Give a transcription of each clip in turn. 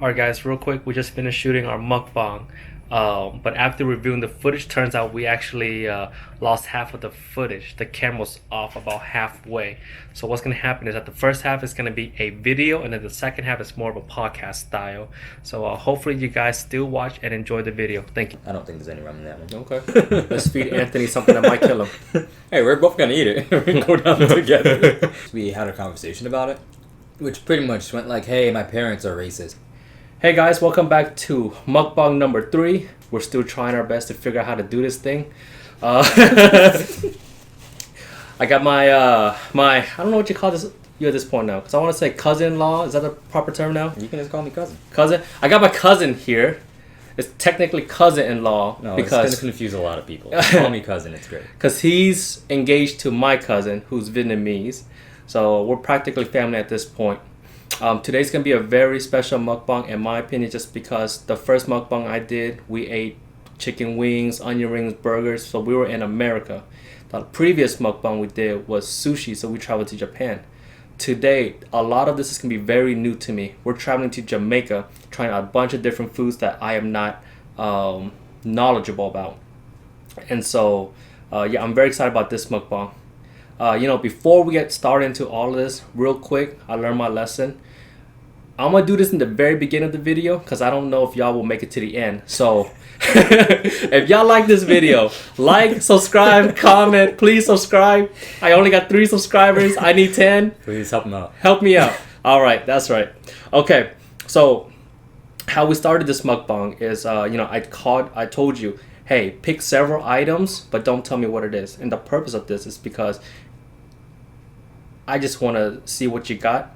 Alright guys, real quick, we just finished shooting our mukbang. But after reviewing the footage, turns out we actually lost half of the footage. The camera was off about halfway. So what's going to happen is that the first half is going to be a video, and then the second half is more of a podcast style. So hopefully you guys still watch and enjoy the video. Thank you. I don't think there's any rum in that one. Okay. Let's feed Anthony something that might kill him. Hey, we're both gonna eat it. We can go down together. We had a conversation about it, which pretty much went like, hey, my parents are racist. Hey guys, welcome back to mukbang number 3. We're still trying our best to figure out how to do this thing. I got my I don't know what you call you at this point now, because I want to say cousin-in-law. Is that a proper term now? You can just call me cousin. Cousin? I got my cousin here. It's technically cousin-in-law. No, because it's going to confuse a lot of people. Call me cousin, it's great. Because he's engaged to my cousin, who's Vietnamese. So we're practically family at this point. Today's going to be a very special mukbang, in my opinion, just because the first mukbang I did, we ate chicken wings, onion rings, burgers, so we were in America. The previous mukbang we did was sushi, so we traveled to Japan. Today, a lot of this is going to be very new to me. We're traveling to Jamaica, trying a bunch of different foods that I am not knowledgeable about. And so, yeah, I'm very excited about this mukbang. Before we get started into all of this, real quick, I learned my lesson. I'm going to do this in the very beginning of the video because I don't know if y'all will make it to the end. So, if y'all like this video, like, subscribe, comment, please subscribe. I only got 3 subscribers. I need 10. Please help them out. Help me out. All right, that's right. Okay, so how we started this mukbang is, I told you, hey, pick several items, but don't tell me what it is. And the purpose of this is because I just want to see what you got.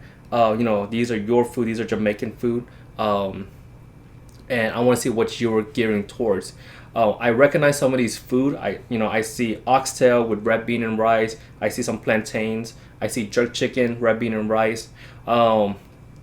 These are your food. These are Jamaican food. And I want to see what you're gearing towards. I recognize some of these food. I see oxtail with red bean and rice. I see some plantains. I see jerk chicken, red bean and rice.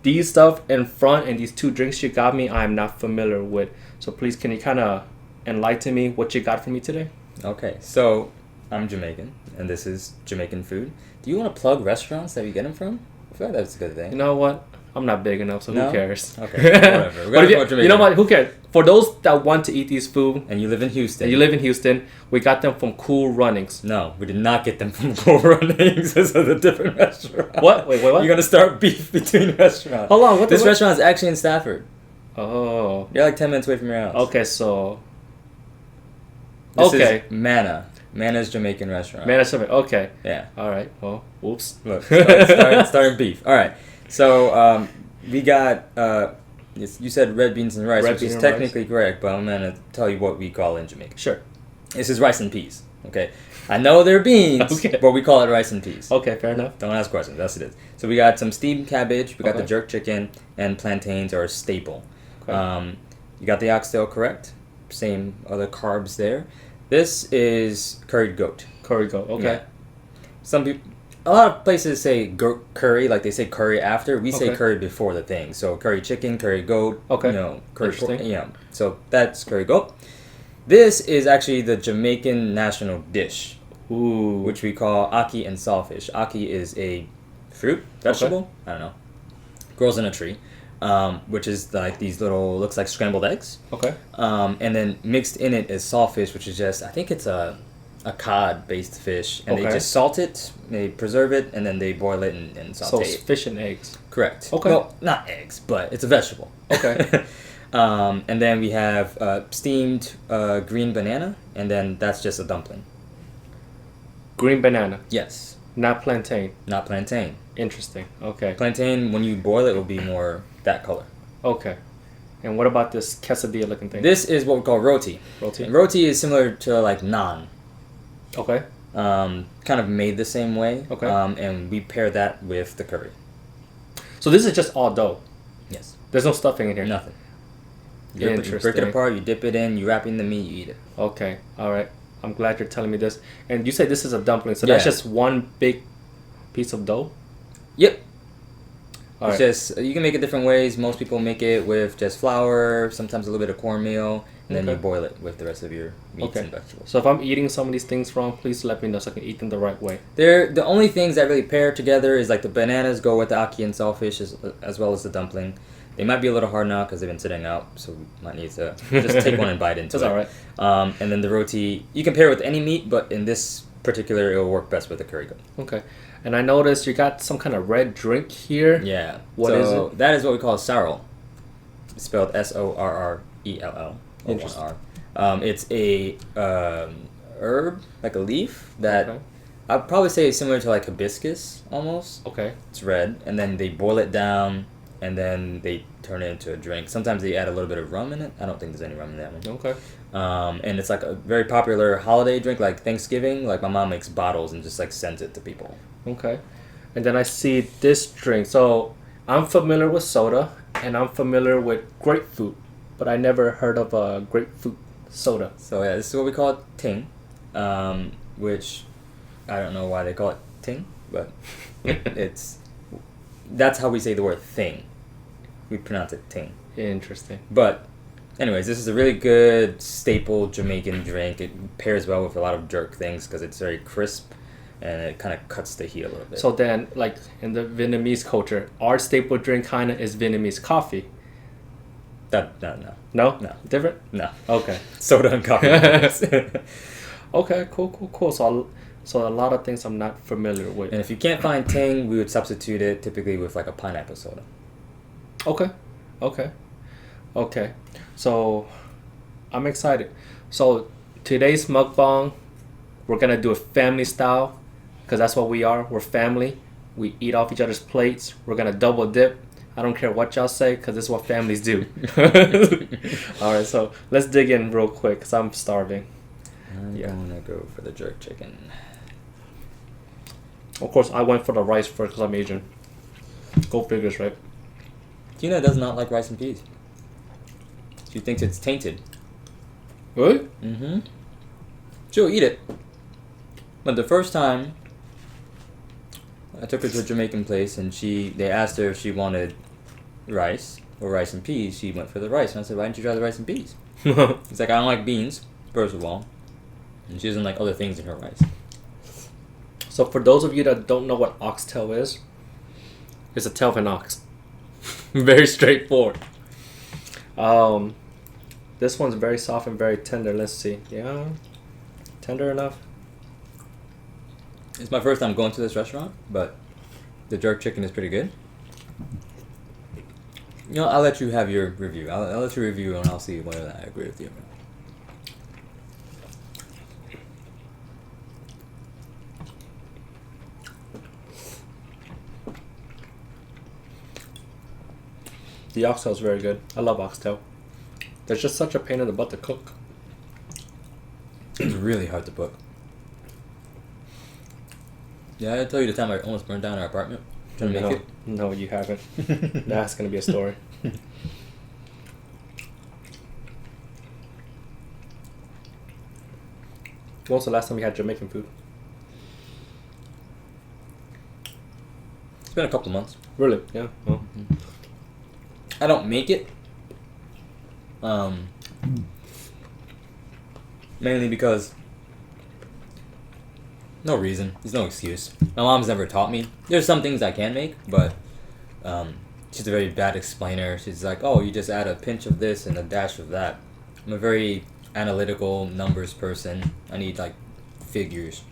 These stuff in front and these 2 drinks you got me, I'm not familiar with. So please, can you kind of enlighten me what you got for me today? Okay, so I'm Jamaican, and this is Jamaican food. Do you want to plug restaurants that we get them from? I feel like that's a good thing. You know what? I'm not big enough, so No? who cares? Okay, whatever. You know what? Who cares? For those that want to eat these food, And you live in Houston. we got them from Cool Runnings. No, we did not get them from Cool Runnings. This is a different restaurant. What? Wait, what? You're going to start beef between restaurants. Hold on. This restaurant is actually in Stafford. Oh. You're like 10 minutes away from your house. Okay, so. This Okay. is Manna. Manna's Jamaican restaurant. Managed something. Okay. Yeah. All right. Well, whoops. Look, starting beef. All right. So we got, you said red beans and rice, which is technically correct, but I'm going to tell you what we call it in Jamaica. Sure. This is rice and peas. Okay. I know they're beans, Okay. but we call it rice and peas. Okay, fair enough. Don't ask questions. That's it. So we got some steamed cabbage, we got Okay. the jerk chicken, and plantains are a staple. Okay. You got the oxtail correct. Same other carbs there. This is curried goat. Curry goat. Okay. Yeah. Some people, a lot of places say curry, like they say curry after. We say Okay. curry before the thing. So curry chicken, curry goat. Okay. Curry Interesting. pork. Yeah. So that's curry goat. This is actually the Jamaican national dish, Ooh. which we call ackee and sawfish. Ackee is a fruit, vegetable. I don't know. Grows in a tree. Which is like these little, looks like scrambled eggs. Okay. And then mixed in it is sawfish, which is just, I think it's a cod-based fish. And Okay. they just salt it, they preserve it, and then they boil it and So saute it's it. fish and eggs. Correct. Okay. Well, not eggs, but it's a vegetable. Okay. And then we have steamed green banana, and then that's just a dumpling. Green banana, Yes. not plantain. Not plantain. Interesting. Okay. Plantain, when you boil it, will be more that color. Okay. And what about this quesadilla looking thing? This is what we call roti. Roti. And roti is similar to like naan. Okay. Kind of made the same way. Okay. And we pair that with the curry. So this is just all dough. Yes. There's no stuffing in here. Nothing. You break it Interesting. apart, you dip it in, you wrap it in the meat, you eat it. Okay. All right. I'm glad you're telling me this. And you say this is a dumpling, so that's Yeah. just one big piece of dough? Yep. All It's right. just, you can make it different ways. Most people make it with just flour, sometimes a little bit of cornmeal, and then Okay. you boil it with the rest of your meats Okay. and vegetables. So if I'm eating some of these things wrong, please let me know so I can eat them the right way. The only things that really pair together is like the bananas go with the ackee and sawfish as well as the dumpling. They might be a little hard now because they've been sitting out, so we might need to just take one and bite into it. That's all right. And then the roti, you can pair it with any meat, but in this particular, it'll work best with the curry goat. Okay. And I noticed you got some kind of red drink here. Yeah. What is it? That is what we call Sorrel. It's spelled Sorrell. Interesting. It's a herb, like a leaf, that Okay. I'd probably say is similar to like hibiscus almost. Okay. It's red, and then they boil it down, and then they turn it into a drink. Sometimes they add a little bit of rum in it. I don't think there's any rum in that one. Okay. And it's like a very popular holiday drink, like Thanksgiving. Like my mom makes bottles and just like sends it to people. Okay. And then I see this drink. So I'm familiar with soda, and I'm familiar with grapefruit, but I never heard of a grapefruit soda. So yeah, this is what we call it ting, which I don't know why they call it ting, but that's how we say the word thing. We pronounce it ting. Interesting. But anyways, this is a really good staple Jamaican drink. It pairs well with a lot of jerk things because it's very crisp and it kind of cuts the heat a little bit. So then, like in the Vietnamese culture, our staple drink kind of is Vietnamese coffee. No. No? Different? No. Okay. Soda and coffee. Okay, cool. So a lot of things I'm not familiar with. And if you can't find ting, we would substitute it typically with like a pineapple soda. Okay. So I'm excited. So today's mukbang, we're gonna do it family style, because that's what we are. We're family. We eat off each other's plates. We're gonna double dip. I don't care what y'all say, because this is what families do. All right, so let's dig in real quick, because I'm starving. I'm gonna go for the jerk chicken. Of course, I went for the rice first because I'm Asian. Go figures, right? Tina does not like rice and peas. She thinks it's tainted. Really? Mm-hmm. She'll eat it. But the first time I took her to a Jamaican place and they asked her if she wanted rice or rice and peas, she went for the rice. And I said, why didn't you try the rice and peas? It's like, I don't like beans, first of all. And she doesn't like other things in her rice. So for those of you that don't know what oxtail is, it's a tail of an ox. Very straightforward. This one's very soft and very tender. Let's see. Yeah, tender enough. It's my first time going to this restaurant, but the jerk chicken is pretty good. You know, I'll let you have your review. I'll let you review and I'll see whether I agree with you. The oxtail is very good. I love oxtail. There's just such a pain in the butt to cook. It's really hard to cook. Yeah, I tell you the time I almost burned down our apartment trying to make it. No, you haven't. That's gonna be a story. When was the last time you had Jamaican food? It's been a couple of months. Really? Yeah. Well. I don't make it. Mainly because no reason. There's no excuse. My mom's never taught me. There's some things I can make, but she's a very bad explainer. She's like, oh, you just add a pinch of this and a dash of that. I'm a very analytical numbers person. I need like figures.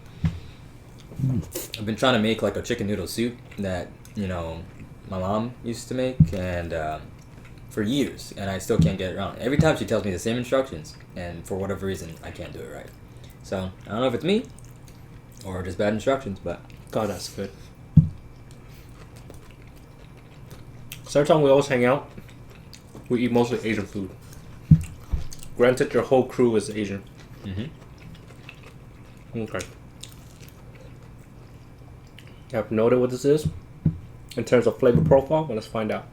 I've been trying to make like a chicken noodle soup that, my mom used to make and for years, and I still can't get it around. Every time she tells me the same instructions, and for whatever reason, I can't do it right. So, I don't know if it's me or just bad instructions, but... God, that's good. So every time we always hang out, we eat mostly Asian food. Granted, your whole crew is Asian. Mm-hmm. Okay. You have noted what this is? In terms of flavor profile? Well, let's find out.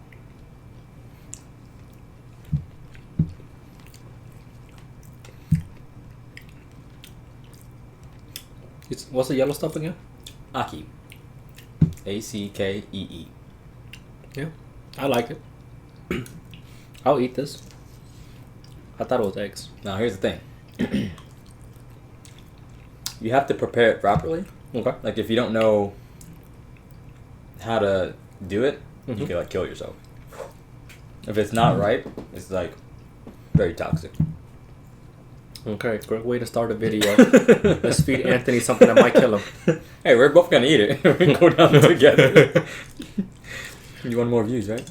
What's the yellow stuff again? Aki. Ackee. Yeah, I like it. I'll eat this. I thought it was eggs. Now, here's the thing. You have to prepare it properly. Okay. Like, if you don't know how to do it, you could, like, kill yourself. If it's not ripe, it's like very toxic. Okay, great way to start a video. Let's feed Anthony something that might kill him. Hey, we're both gonna eat it. We go down together. You want more views, right?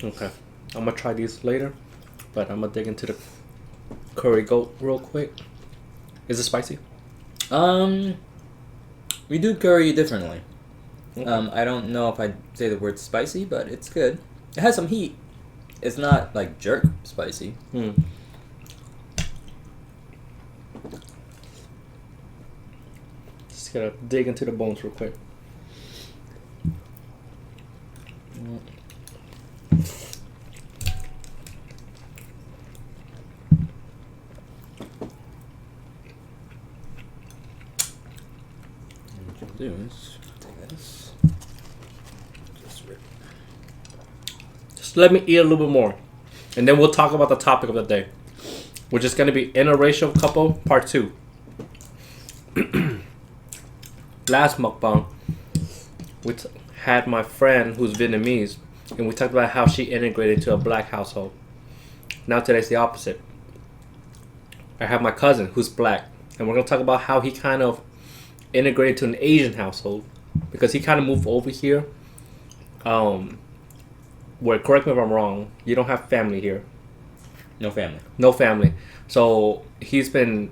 Okay, I'm gonna try these later, but I'm gonna dig into the curry goat real quick. Is it spicy? We do curry differently. Okay. I don't know if I'd say the word spicy, but it's good. It has some heat. It's not like jerk spicy. Just gotta dig into the bones real quick. What we'll do is take this. Just rip. Just let me eat a little bit more, and then we'll talk about the topic of the day, which is gonna be interracial couple part 2. Last mukbang, we had my friend who's Vietnamese, and we talked about how she integrated into a black household. Now today's the opposite. I have my cousin who's black, and we're gonna talk about how he kind of integrated to an Asian household, because he kind of moved over here. Where, correct me if I'm wrong, you don't have family here. No family. No family. So he's been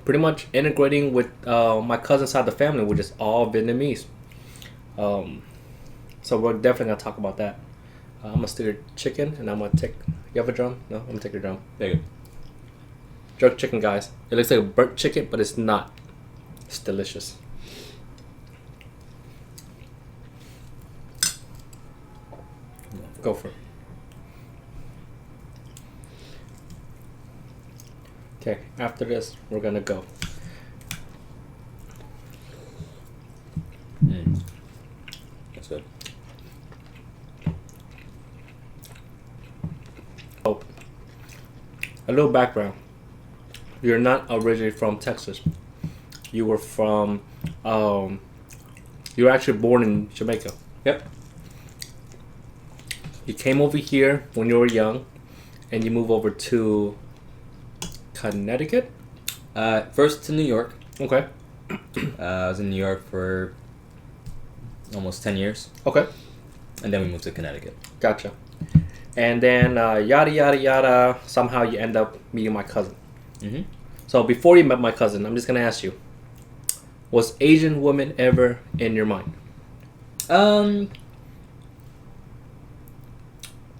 pretty much integrating with my cousin's side of the family, which is all Vietnamese. So we're definitely gonna talk about that. I'm gonna steer chicken, and I'm gonna take. You have a drum? No, I'm gonna take your drum. There you go. Jerk chicken, guys. It looks like a burnt chicken, but it's not. It's delicious. Go for it. Okay, after this, we're gonna go. That's good. Oh, a little background. You're not originally from Texas. You were from, you were actually born in Jamaica. Yep. You came over here when you were young, and you moved over to Connecticut? First to New York. Okay. I was in New York for almost 10 years. Okay. And then we moved to Connecticut. Gotcha. And then yada yada yada, somehow you end up meeting my cousin. Mm-hmm. So before you met my cousin, I'm just gonna ask you, was Asian woman ever in your mind?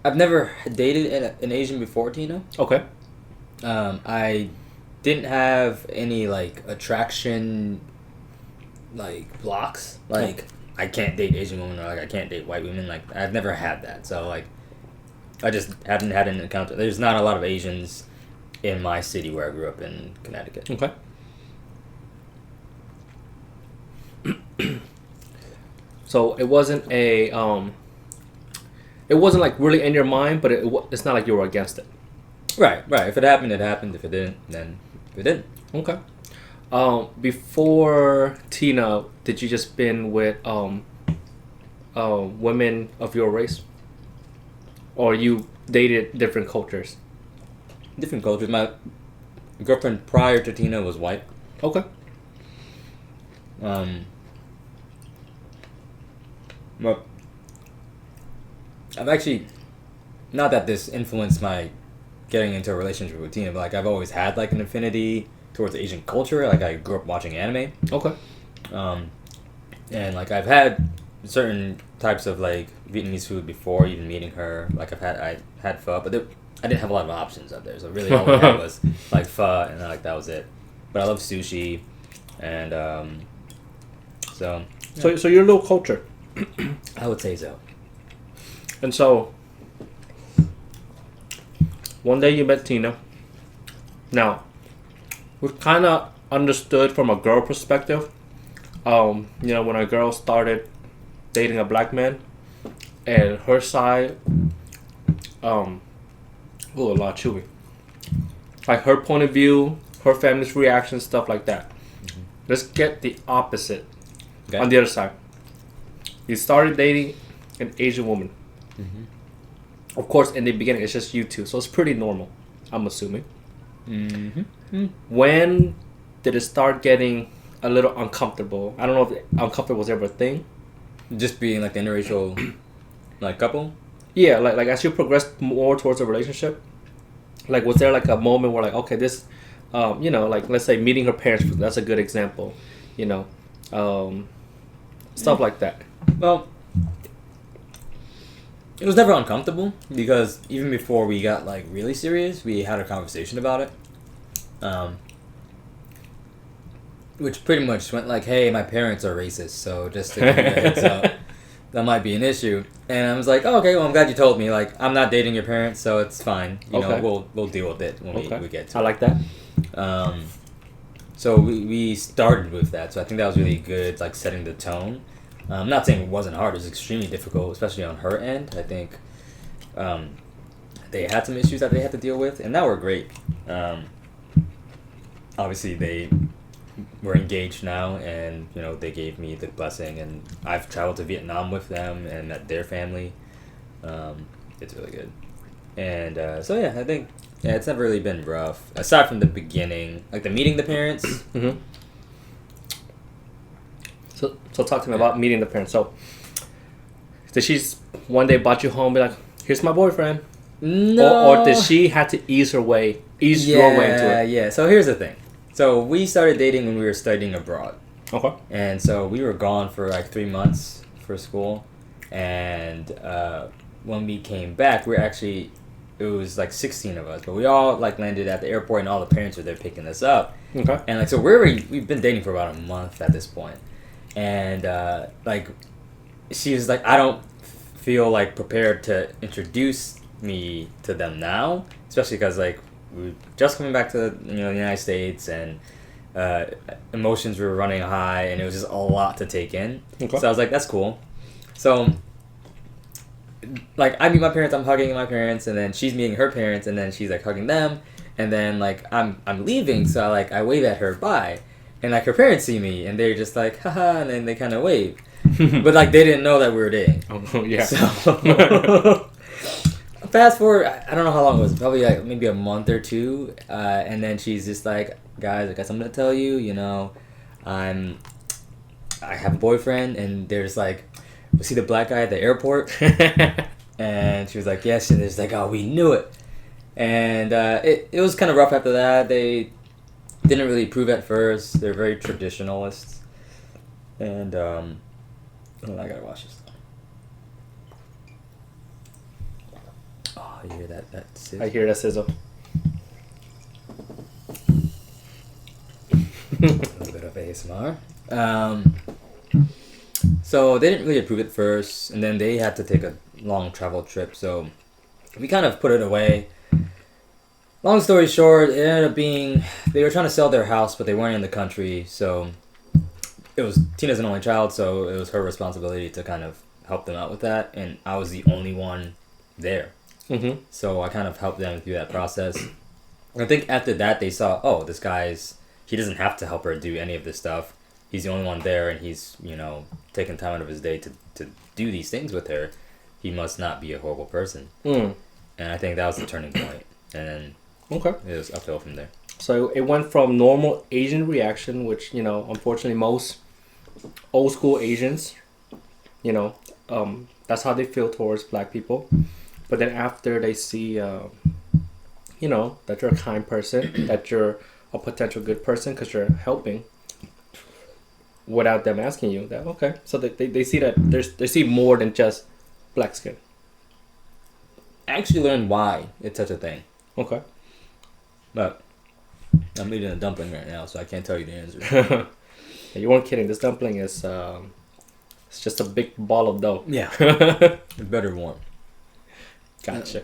I've never dated an Asian before, Tina. Okay. I didn't have any like attraction like blocks. Like I can't date Asian women, or like I can't date white women. Like I've never had that. So like I just haven't had an encounter. There's not a lot of Asians in my city where I grew up in Connecticut. Okay. So it wasn't a it wasn't like really in your mind, but it's not like you were against it. Right. If it happened, it happened. If it didn't, then it didn't. Okay. Before Tina, did you just been with women of your race, or you dated different cultures? Different cultures. My girlfriend prior to Tina was white. Okay. But I've actually, not that this influenced my getting into a relationship with Tina, but like I've always had like an affinity towards Asian culture. Like I grew up watching anime. Okay. And like I've had certain types of like Vietnamese food before even meeting her. Like I had pho, but I didn't have a lot of options up there. So really all I had was like pho, and like that was it. But I love sushi, and so. Yeah. So you're a little culture. I would say so. And so, one day you met Tina. Now, we've kind of understood from a girl perspective, when a girl started dating a black man, and her side, a lot chewy. Like her point of view, her family's reaction, stuff like that. Mm-hmm. Let's get the opposite. Okay. On the other side. You started dating an Asian woman. Mm-hmm. Of course, in the beginning, it's just you two, so it's pretty normal. I'm assuming. Mm-hmm. When did it start getting a little uncomfortable? I don't know if uncomfortable was ever a thing. Just being like the interracial like couple. Yeah, like as you progressed more towards a relationship, like was there like a moment where like okay this, like let's say meeting her parents, that's a good example, you know, stuff like that. Well, it was never uncomfortable because even before we got like really serious, we had a conversation about it. Which pretty much went like, "Hey, my parents are racist, so just to give you a heads up, that might be an issue." And I was like, "Oh, okay, well, I'm glad you told me. Like, I'm not dating your parents, so it's fine. You know, we'll deal with it when we get to it." I like that. So we started with that. So I think that was really good, like setting the tone. I'm not saying it wasn't hard. It was extremely difficult, especially on her end. I think they had some issues that they had to deal with, and that were great. Obviously, they were engaged now, and you know they gave me the blessing, and I've traveled to Vietnam with them and met their family. It's really good, and so yeah, I think it's never really been rough aside from the beginning, like the meeting the parents. Mm-hmm. So talk to me about meeting the parents. So did she one day brought you home and be like, here's my boyfriend? No. Or did she had to ease your way into it? Yeah. So here's the thing. So we started dating when we were studying abroad. Okay. And so we were gone for like 3 months for school. And when we came back, it was like 16 of us. But we all like landed at the airport and all the parents were there picking us up. Okay. And like, so we've been dating for about a month at this point. And like, she was like, I don't feel like prepared to introduce me to them now, especially because like we were just coming back to the United States and emotions were running high and it was just a lot to take in. Okay. So I was like, that's cool. So like I meet my parents, I'm hugging my parents, and then she's meeting her parents, and then she's like hugging them, and then like I'm leaving, so I wave at her bye, and like her parents see me and they're just like haha, and then they kind of wave, but like they didn't know that we were dating. Oh yeah. So fast forward, I don't know how long it was, probably like maybe a month or two, and then she's just like, guys, I got something to tell you. You know, I have a boyfriend, and there's like, we see the black guy at the airport, and she was like, yes, and there's like, oh, we knew it, and it was kind of rough after that. They didn't really approve at first. They're very traditionalists, and oh, I gotta watch this. Oh, you hear that sizzle? I hear that sizzle. A little bit of ASMR. So they didn't really approve it first, and then they had to take a long travel trip, so we kind of put it away. Long story short, it ended up being, they were trying to sell their house, but they weren't in the country, so it was, Tina's an only child, so it was her responsibility to kind of help them out with that, and I was the only one there. Mm-hmm. So I kind of helped them through that process. I think after that they saw, oh, this guy's, he doesn't have to help her do any of this stuff. He's the only one there, and he's, taking time out of his day to do these things with her. He must not be a horrible person. Mm. And I think that was the turning point. And then it was uphill from there. So it went from normal Asian reaction, which, unfortunately most old school Asians, that's how they feel towards black people. But then after they see, that you're a kind person, that you're a potential good person because you're helping without them asking you that, okay. So they see that they see more than just black skin. I actually learned why it's such a thing. Okay. But I'm eating a dumpling right now, so I can't tell you the answer. You weren't kidding. This dumpling is it's just a big ball of dough. Yeah. It's better warm. Gotcha.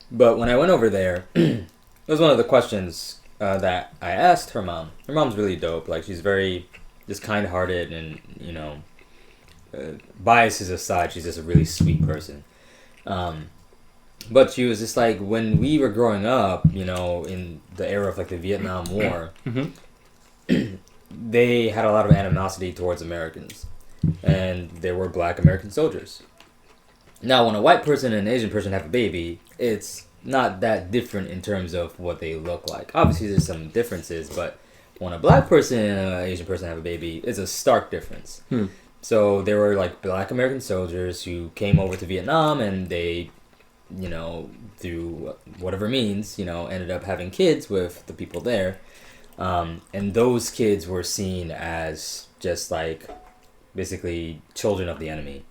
But when I went over there, it was one of the questions that I asked her mom. Her mom's really dope. Like, she's very just kind-hearted and, biases aside, she's just a really sweet person. But she was just like, when we were growing up, in the era of like the Vietnam War, Mm-hmm. they had a lot of animosity towards Americans. And there were black American soldiers. Now, when a white person and an Asian person have a baby, it's not that different in terms of what they look like. Obviously, there's some differences, but when a black person and an Asian person have a baby, it's a stark difference. So there were like black American soldiers who came over to Vietnam, and they, through whatever means, ended up having kids with the people there. And those kids were seen as just like basically children of the enemy.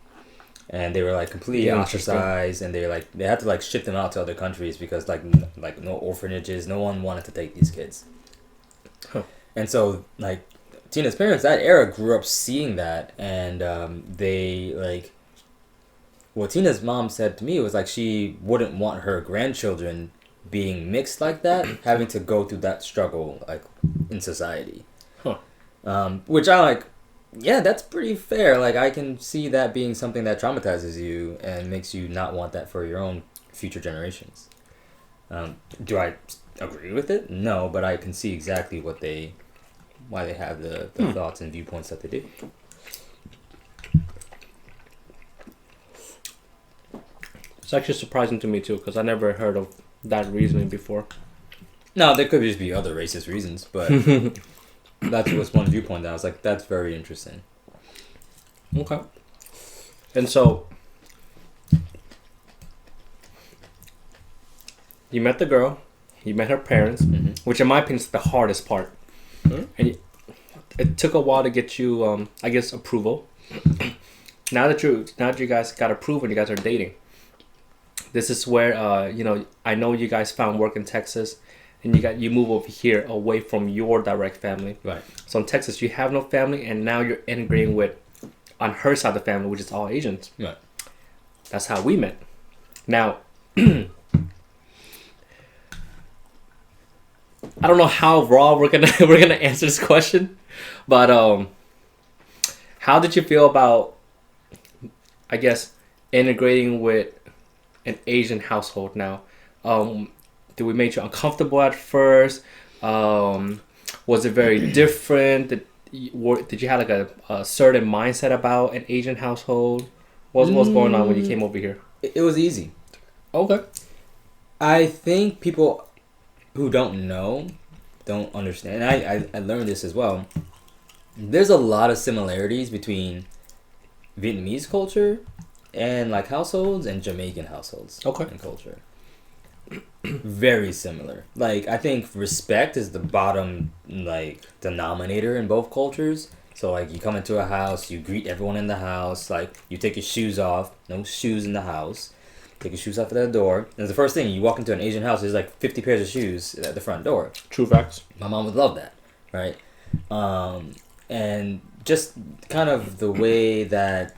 And they were like completely ostracized, and they had to like ship them out to other countries because like no orphanages, no one wanted to take these kids. And so like Tina's parents that era grew up seeing that, and they like what Tina's mom said to me was like she wouldn't want her grandchildren being mixed like that, having to go through that struggle like in society. Which I like. Yeah, that's pretty fair. Like, I can see that being something that traumatizes you and makes you not want that for your own future generations. Do I agree with it? No, but I can see exactly why they have the thoughts and viewpoints that they do. It's actually surprising to me too, because I never heard of that reasoning before. No, there could just be other racist reasons, but that was one viewpoint that I was like, that's very interesting. Okay. And so, you met the girl, you met her parents, which in my opinion is the hardest part. And it took a while to get you, I guess, approval. Now that you guys got approval and you guys are dating, this is where, I know you guys found work in Texas. And you move over here away from your direct family. Right. So in Texas, you have no family, and now you're integrating with, on her side of the family, which is all Asians. Right. That's how we met. Now, I don't know how raw we're gonna answer this question, but how did you feel about, I guess, integrating with an Asian household now? Did we make you uncomfortable at first? Was it very different? Did you have like a certain mindset about an Asian household? What was going on when you came over here? It was easy. Okay. I think people who don't understand. And I learned this as well. There's a lot of similarities between Vietnamese culture and like households and Jamaican households. Okay. And culture. Very similar. Like I think respect is the bottom like denominator in both cultures. So like you come into a house, you greet everyone in the house, like you take your shoes off, no shoes in the house. Take your shoes off at the door. And the first thing you walk into an Asian house, there's like 50 pairs of shoes at the front door. True facts. My mom would love that, right? And just kind of the way that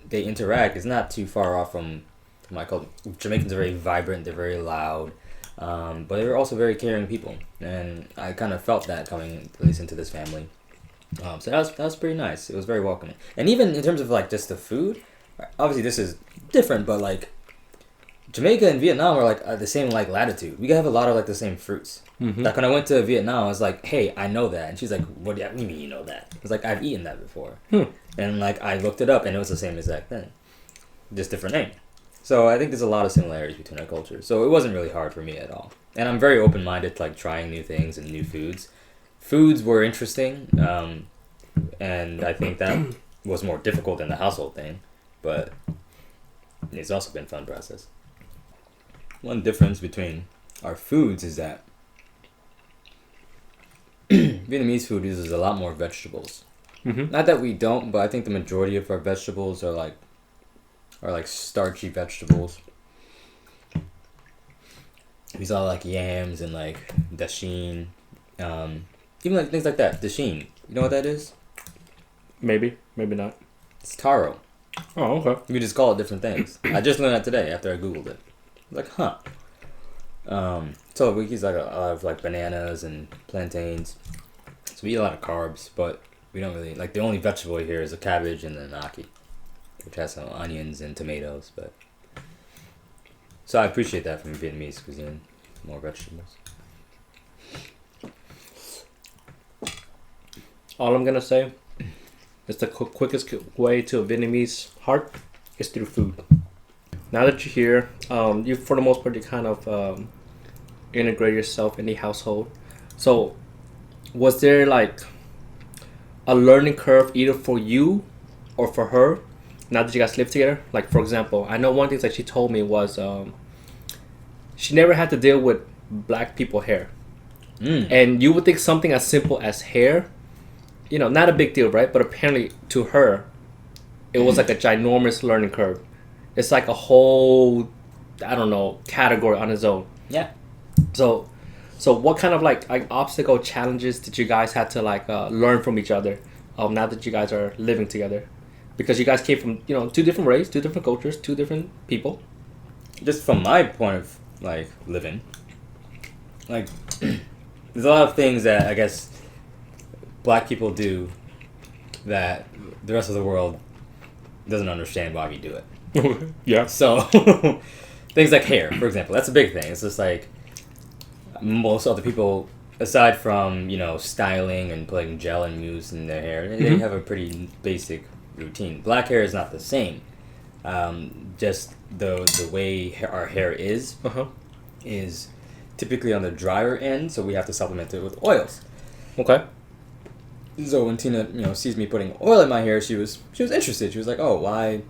they interact is not too far off from my culture. Jamaicans are very vibrant, they're very loud, but they're also very caring people, and I kind of felt that coming at least into this family. So that was pretty nice. It was very welcoming, and even in terms of like just the food, obviously this is different, but like Jamaica and Vietnam are like the same like latitude. We have a lot of like the same fruits. Like when I went to Vietnam, I was like, "Hey, I know that," and she's like, "What do you mean you know that?" I was like, "I've eaten that before," and like I looked it up, and it was the same exact thing, just different name. So I think there's a lot of similarities between our cultures. So it wasn't really hard for me at all. And I'm very open-minded to like trying new things and new foods. Foods were interesting, and I think that was more difficult than the household thing, but it's also been a fun process. One difference between our foods is that Vietnamese food uses a lot more vegetables. Not that we don't, but I think the majority of our vegetables are like starchy vegetables. These are like yams and like dasheen, even like things like that. Dasheen, you know what that is? Maybe not. It's taro. Oh, okay. We just call it different things. I just learned that today after I googled it. Like, huh. So we use like a lot of like bananas and plantains. So we eat a lot of carbs, but we don't really like the only vegetable here is a cabbage and the gnocchi, which has some onions and tomatoes, but so I appreciate that from Vietnamese cuisine, more vegetables. All I'm gonna say is the quickest way to a Vietnamese heart is through food. Now that you're here, you for the most part you kind of integrate yourself in the household. So, was there like a learning curve either for you or for her? Now that you guys live together, like for example, I know one thing that she told me was she never had to deal with black people hair, and you would think something as simple as hair, not a big deal, right? But apparently to her, it was like a ginormous learning curve. It's like a whole, I don't know, category on its own. Yeah. So what kind of like obstacle challenges did you guys have to like learn from each other? Now that you guys are living together, because you guys came from two different races, two different cultures, two different people. Just from my point of like living, like there's a lot of things that I guess black people do that the rest of the world doesn't understand why we do it. Yeah. So things like hair, for example, that's a big thing. It's just like most other people, aside from styling and putting gel and mousse in their hair, they have a pretty basic routine. Black hair is not the same. Just the way our hair is typically on the drier end, so we have to supplement it with oils. Okay. So when Tina sees me putting oil in my hair, she was interested. She was like, "Oh, why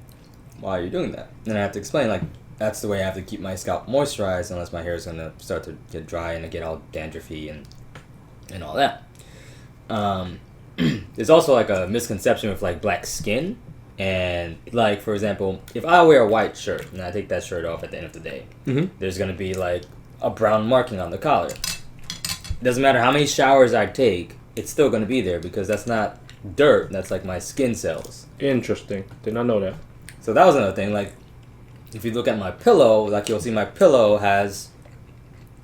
are you doing that?" And I have to explain, like, that's the way I have to keep my scalp moisturized, unless my hair is gonna start to get dry and get all dandruffy and all that. There's also like a misconception with like black skin, and like for example, if I wear a white shirt and I take that shirt off at the end of the day, there's gonna be like a brown marking on the collar. Doesn't matter how many showers I take, it's still gonna be there because that's not dirt. That's like my skin cells. Interesting. Did not know that. So that was another thing. Like, if you look at my pillow, like you'll see my pillow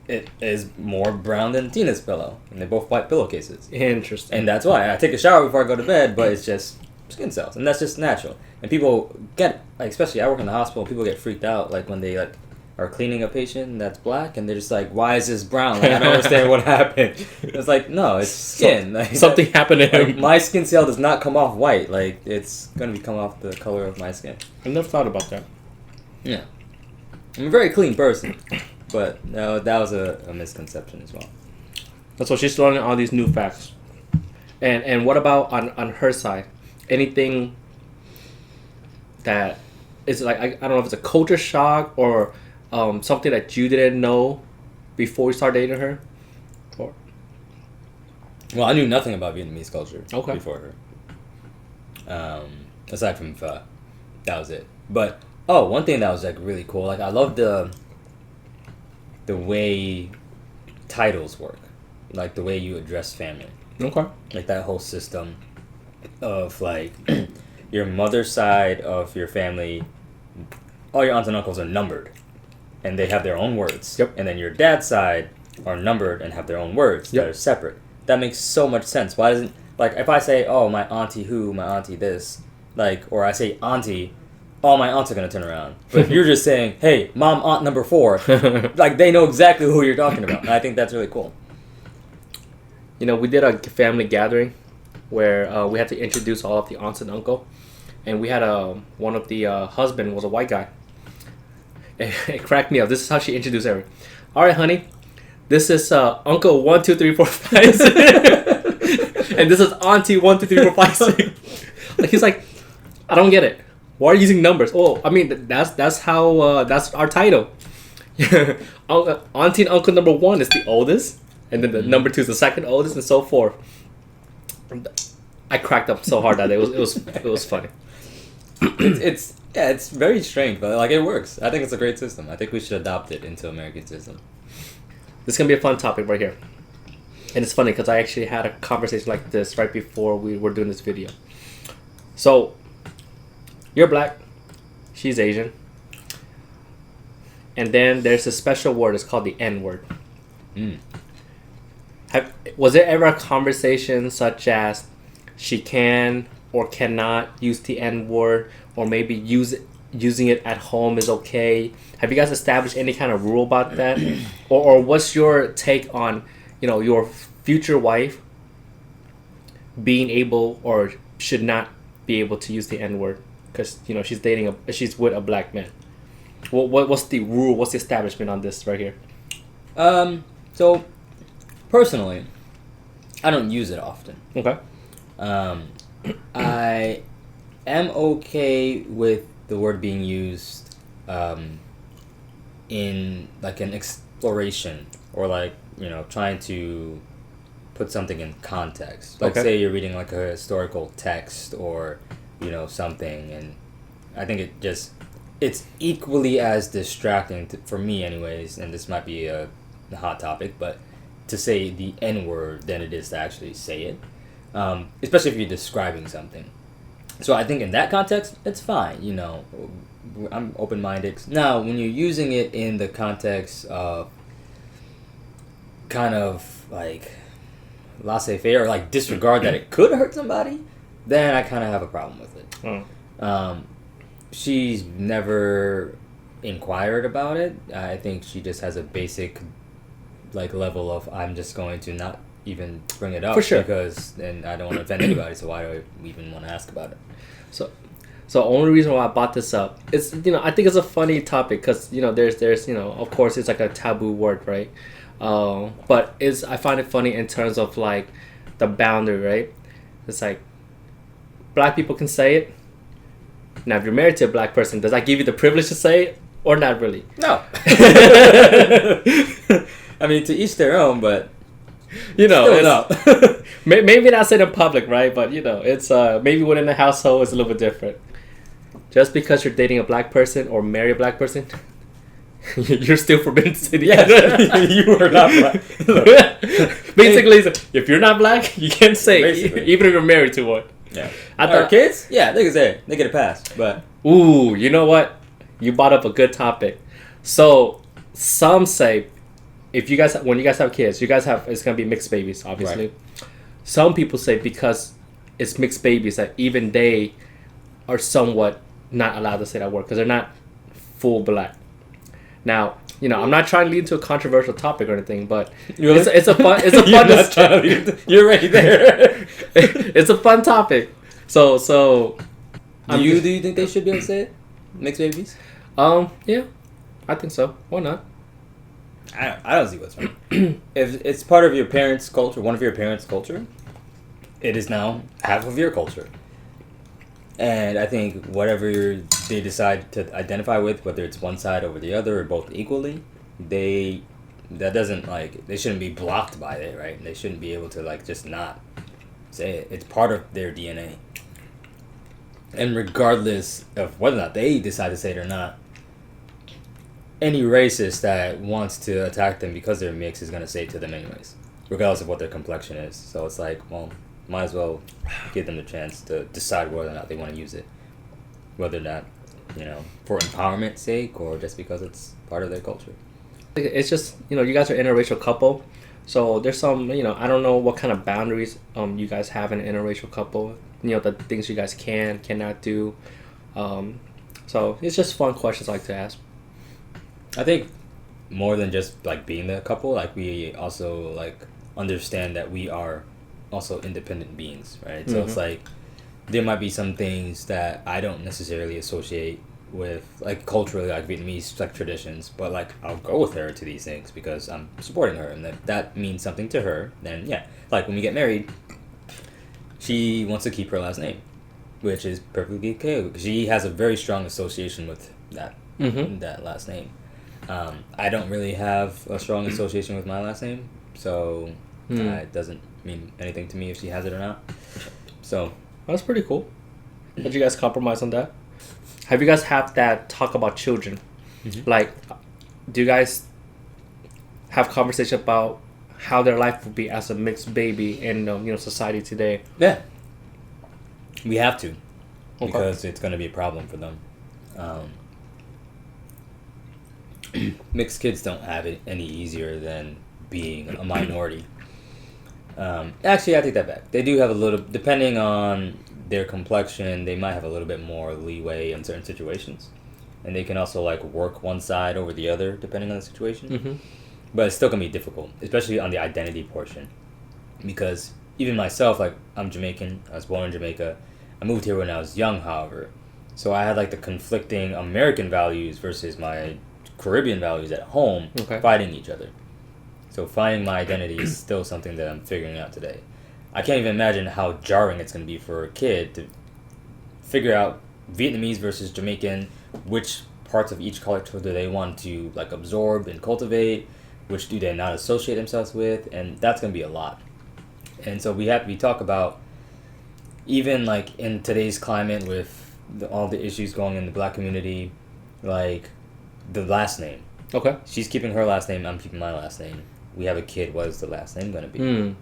it is more brown than Tina's pillow, and they're both white pillowcases. Interesting. And that's why I take a shower before I go to bed, but it's just skin cells, and that's just natural. And people get, like, especially I work in the hospital, people get freaked out, like when they like are cleaning a patient that's black, and they're just like, "Why is this brown? Like, I don't understand what happened." It's like, no, it's skin. Like, something happened to him. Like, my skin cell does not come off white. Like, it's gonna come off the color of my skin. I never thought about that. Yeah, I'm a very clean person, but no, that was a misconception as well. That's why she's learning all these new facts. And what about on her side? Anything that is like I don't know if it's a culture shock or something that you didn't know before you started dating her? Or well, I knew nothing about Vietnamese culture before her. Aside from pho, that was it. But one thing that was like really cool, like I love the way titles work, like the way you address family. Okay. Like that whole system of like your mother's side of your family, all your aunts and uncles are numbered, and they have their own words. Yep. And then your dad's side are numbered and have their own words that are separate. That makes so much sense. Why doesn't, like, if I say, "Oh, my auntie who, my auntie this," like, or I say auntie, all my aunts are gonna turn around. But if you're just saying, "Hey, mom, aunt number 4," like they know exactly who you're talking about. And I think that's really cool. We did a family gathering where we had to introduce all of the aunts and uncle, and we had one of the husband was a white guy. It cracked me up. This is how she introduced everyone. "All right, honey, this is Uncle 1, 2, 3, 4, 5, 6. And this is Auntie 1, 2, 3, 4, 5, 6. Like he's like, I don't get it. Why are you using numbers? Oh, I mean that's how that's our title. Auntie and Uncle number 1 is the oldest, and then the number 2 is the second oldest, and so forth. I cracked up so hard that day. It was funny. It's very strange, but like it works. I think it's a great system. I think we should adopt it into American system. This is gonna be a fun topic right here, and it's funny because I actually had a conversation like this right before we were doing this video. So, you're black, she's Asian, and then there's a special word. It's called the N-word. Was there ever a conversation such as she can or cannot use the N-word, or maybe using it at home is okay? Have you guys established any kind of rule about that? or what's your take on, your future wife being able or should not be able to use the N-word? because she's with a black man. What's the rule? What's the establishment on this right here? So personally, I don't use it often. Okay. I am okay with the word being used in like an exploration or like trying to put something in context. Like say you're reading like a historical text or something, and I think it's equally as distracting for me anyways, and this might be a hot topic, but to say the N-word than it is to actually say it, especially if you're describing something. So I think in that context, it's fine. I'm open-minded. Now, when you're using it in the context of kind of like laissez-faire or like disregard that it could hurt somebody, then I kind of have a problem with it. She's never inquired about it. I think she just has a basic like level of I'm just going to not even bring it up for sure because then I don't want to offend anybody. So why do I even want to ask about it? So the only reason why I brought this up is I think it's a funny topic because there's of course it's like a taboo word, right? But I find it funny in terms of like the boundary, right? It's like black people can say it. Now, if you're married to a black person, does that give you the privilege to say it or not really? No. I mean, to each their own, but no. Maybe not say it in public, right? But it's maybe within the household it's a little bit different. Just because you're dating a black person or marry a black person, you're still forbidden to say the Yes, you are not black. Basically, if you're not black, you can't say it, even if you're married to one. Yeah. Our kids? Yeah, they can say it. They get a pass. But ooh, you know what? You brought up a good topic. So some say when you guys have kids, it's gonna be mixed babies, obviously. Right. Some people say because it's mixed babies that even they are somewhat not allowed to say that word because they're not full black. Now, I'm not trying to lead into a controversial topic or anything, but it's a fun You're right there. It's a fun topic. So do you think they should be able to say it? Mixed babies? Yeah, I think so. Why not? I don't see what's wrong. If it's part of your parents' culture, one of your parents' culture, it is now half of your culture. And I think whatever they decide to identify with, whether it's one side over the other or both equally, they shouldn't be blocked by it, right? They shouldn't be able to like just not say it. It's part of their DNA. And regardless of whether or not they decide to say it or not, any racist that wants to attack them because they're mixed is going to say it to them anyways, regardless of what their complexion is. So it's like, well, might as well give them the chance to decide whether or not they want to use it. Whether or not, for empowerment's sake or just because it's part of their culture. It's just, you guys are an interracial couple. So there's some, I don't know what kind of boundaries you guys have in an interracial couple. The things you guys cannot do. So it's just fun questions I like to ask. I think more than just like being the couple, like we also like understand that we are also independent beings, right? Mm-hmm. So it's like there might be some things that I don't necessarily associate with like culturally like Vietnamese like traditions, but like I'll go with her to these things because I'm supporting her and that means something to her. Then yeah, like when we get married, she wants to keep her last name, which is perfectly okay. She has a very strong association with that that last name. I don't really have a strong association with my last name, so it doesn't mean anything to me if she has it or not. So that's pretty cool. Did you guys compromise on that? Have you guys had that talk about children? Mm-hmm. Like, do you guys have conversation about how their life would be as a mixed baby in society today? Yeah, we have to, because it's going to be a problem for them. Mixed kids don't have it any easier than being a minority. Actually, I take that back. They do have a little, depending on their complexion, they might have a little bit more leeway in certain situations. And they can also like work one side over the other depending on the situation. Mm-hmm. But it's still going to be difficult, especially on the identity portion. Because even myself, like I'm Jamaican, I was born in Jamaica. I moved here when I was young, however. So I had like the conflicting American values versus my Caribbean values at home fighting each other. So finding my identity is still something that I'm figuring out today. I can't even imagine how jarring it's going to be for a kid to figure out Vietnamese versus Jamaican, which parts of each culture do they want to like absorb and cultivate, which do they not associate themselves with, and that's going to be a lot. And so we talk about, even like in today's climate with all the issues going in the black community, like the last name. Okay. She's keeping her last name, I'm keeping my last name. We have a kid, what is the last name going to be?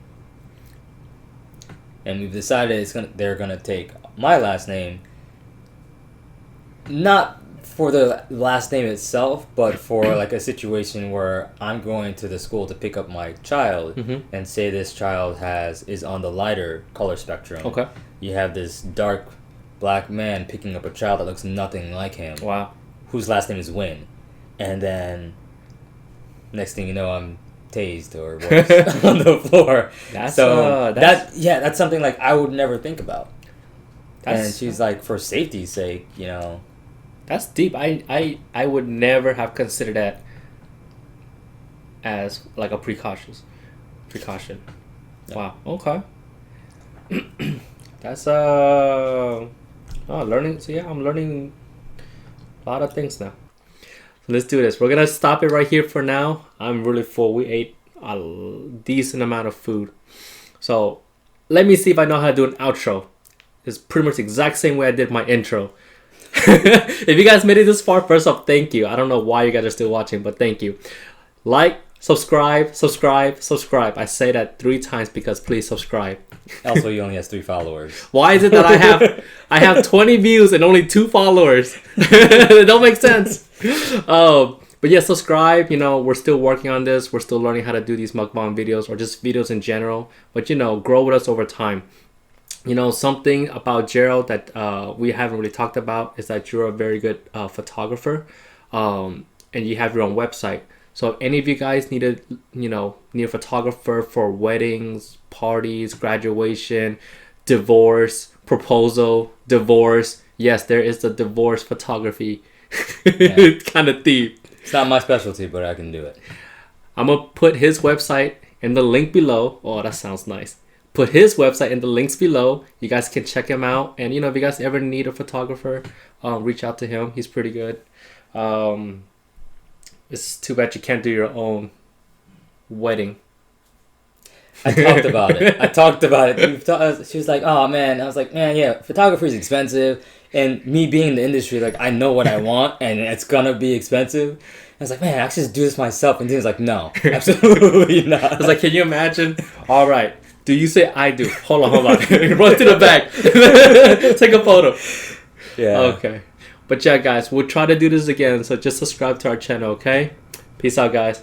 And we've decided they're going to take my last name, not for the last name itself, but for like a situation where I'm going to the school to pick up my child, and say this child is on the lighter color spectrum. Okay. You have this dark black man picking up a child that looks nothing like him. Wow. Whose last name is Win. And then next thing you know, I'm tased or worse on the floor. That's something like I would never think about. And she's like, for safety's sake, you know. That's deep. I would never have considered that as like a precaution. Yeah. Wow. Okay. That's learning. So yeah, I'm learning a lot of things now. So let's do this. We're gonna stop it right here for now. I'm really full. We ate a decent amount of food. So let me see if I know how to do an outro. It's pretty much the exact same way I did my intro. If you guys made it this far, first off, thank you. I don't know why you guys are still watching, but thank you. Like, subscribe. I say that 3 times because please subscribe. Also, he only has 3 followers. Why is it that I have 20 views and only 2 followers? It don't make sense. But yeah, subscribe. You know, we're still working on this. We're still learning how to do these mukbang videos or just videos in general. But you know, grow with us over time. You know, something about Jerrol that we haven't really talked about is that you're a very good photographer, and you have your own website. So if any of you guys need a photographer for weddings, parties, graduation, divorce, proposal, divorce. Yes, there is the divorce photography kind of theme. It's not my specialty, but I can do it. I'm going to put his website in the link below. Oh, that sounds nice. Put his website in the links below. You guys can check him out. And, you know, if you guys ever need a photographer, reach out to him. He's pretty good. It's too bad you can't do your own wedding. I talked about it. She was like, oh, man. I was like, man, yeah, photography is expensive. And me being in the industry, like, I know what I want, and it's going to be expensive. I was like, man, I should just do this myself. And he was like, no, absolutely not. I was like, can you imagine? All right. Do you say I do? Hold on. Run to the back. Take a photo. Yeah. Okay. But yeah, guys, we'll try to do this again. So just subscribe to our channel, okay? Peace out, guys.